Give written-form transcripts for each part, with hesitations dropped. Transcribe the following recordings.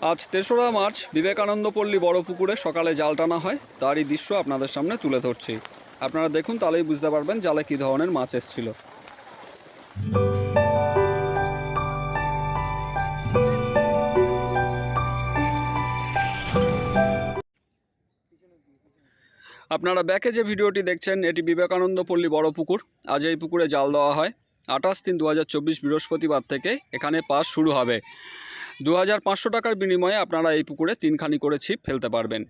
আজ ৩রা মার্চ বিবেকানন্দ পল্লী বড় পুকুরে সকালে জাল টানা হয়, তারই দৃশ্য আপনাদের সামনে তুলে ধরছি। আপনারা দেখুন, তাহলেই বুঝতে পারবেন জালে কী ধরনের মাছ এসেছিল। আপনারা ব্যাকে যে ভিডিওটি দেখছেন, এটি বিবেকানন্দ পল্লী বড় পুকুর। আজ এই পুকুরে জাল দেওয়া হয়। 28/3/2024 বৃহস্পতিবার থেকে এখানে পাস শুরু হবে। 2500 টাকার বিনিময়ে আপনারা এই পুকুরে 3খানি করে ছিপ ফেলতে পারবেন।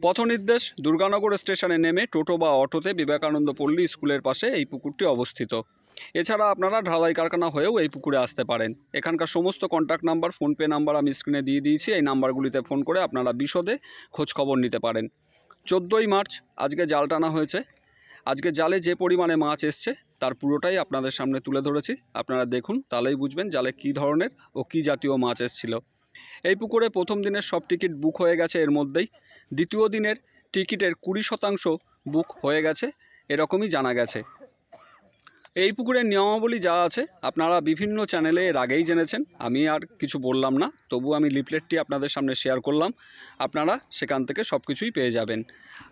পথ নির্দেশ: দুর্গানগর স্টেশনে নেমে টোটো বা অটোতে বিবেকানন্দ পল্লী স্কুলের পাশে এই পুকুরটি অবস্থিত। এছাড়া আপনারা ঢালাই কারখানা হয়েও এই পুকুরে আসতে পারেন। এখানকার সমস্ত কন্ট্যাক্ট নাম্বার, ফোনপে নাম্বার আমি স্ক্রিনে দিয়ে দিয়েছি। এই নাম্বারগুলিতে ফোন করে আপনারা বিশদে খোঁজখবর নিতে পারেন। 14ই মার্চ আজকে জাল টানা হয়েছে। আজকে জালে যে পরিমাণে মাছ এসছে তার পুরোটাই আপনাদের সামনে তুলে ধরেছি। আপনারা দেখুন, তাহলেই বুঝবেন জালে কী ধরনের ও কী জাতীয় মাছ এসছিল। এই পুকুরে প্রথম দিনের সব টিকিট বুক হয়ে গেছে এর মধ্যেই। দ্বিতীয় দিনের টিকিটের 20% বুক হয়ে গেছে, এরকমই জানা গেছে। এই পুকুরের নিয়মাবলী যা আছে আপনারা বিভিন্ন চ্যানেলে এর আগেই জেনেছেন, আমি আর কিছু বললাম না। তবু আমি লিফলেটটি আপনাদের সামনে শেয়ার করলাম, আপনারা সেখান থেকে সব কিছুই পেয়ে যাবেন।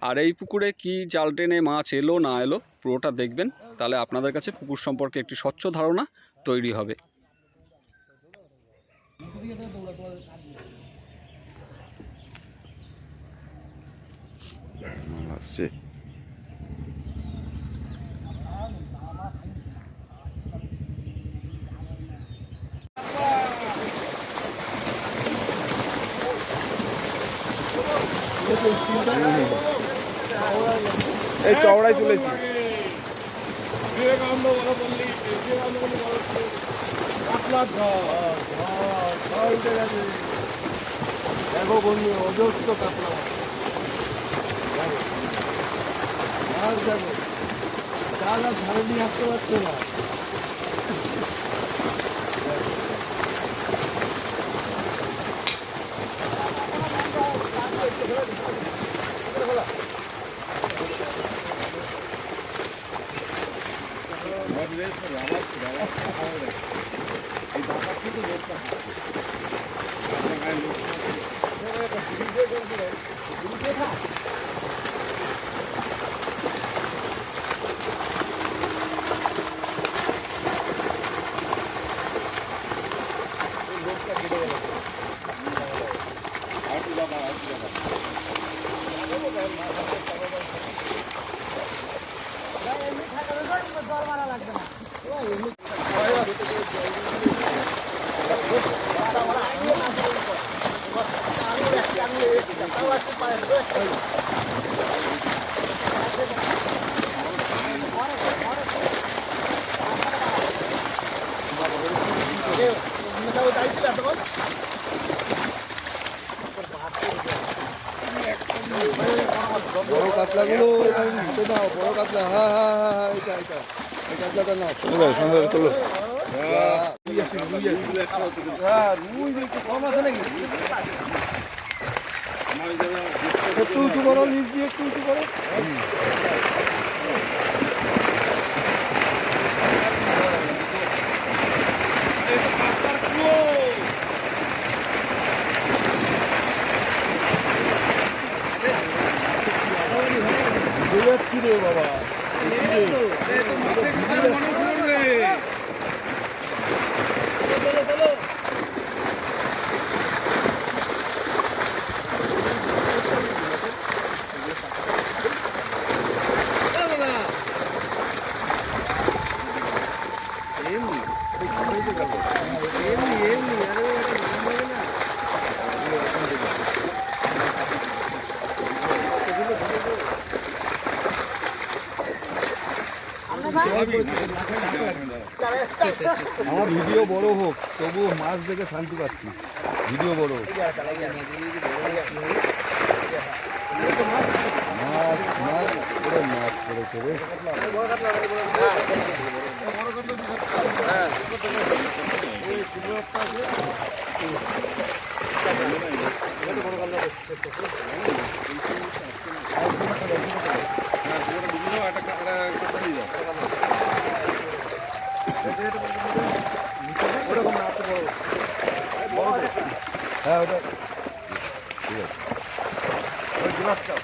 আর এই পুকুরে কি জাল টেনে মাছ এলো না এলো পুরোটা দেখবেন, তাহলে আপনাদের কাছে পুকুর সম্পর্কে একটি স্বচ্ছ ধারণা তৈরি হবে। এই চওড়াই তুলেছি। দেখো বন্ধু, অজস্র কাতলা মাছ, দেখো চাল আর ধারে নিয়ে আসতে পারছে না। বড় কাতলাগুলো হাতে নাও, বড় কাতলা। হ্যাঁ হ্যাঁ হ্যাঁ হ্যাঁ, এটা এটা এই কাতলাটা নাও। একটু উঁচু করো, নিচ দিয়ে একটু উঁচু করো। যাচ্ছি রে বাবা, আমার ভিডিও বড় হোক তবু মাছ দেখে শান্তি পাচ্ছি। ভিডিও বড় হোক, মাছ মাছ করে মাছ পড়েছে রে। হ্যাঁ ওটা ঠিক আছে ওই গ্লাসটা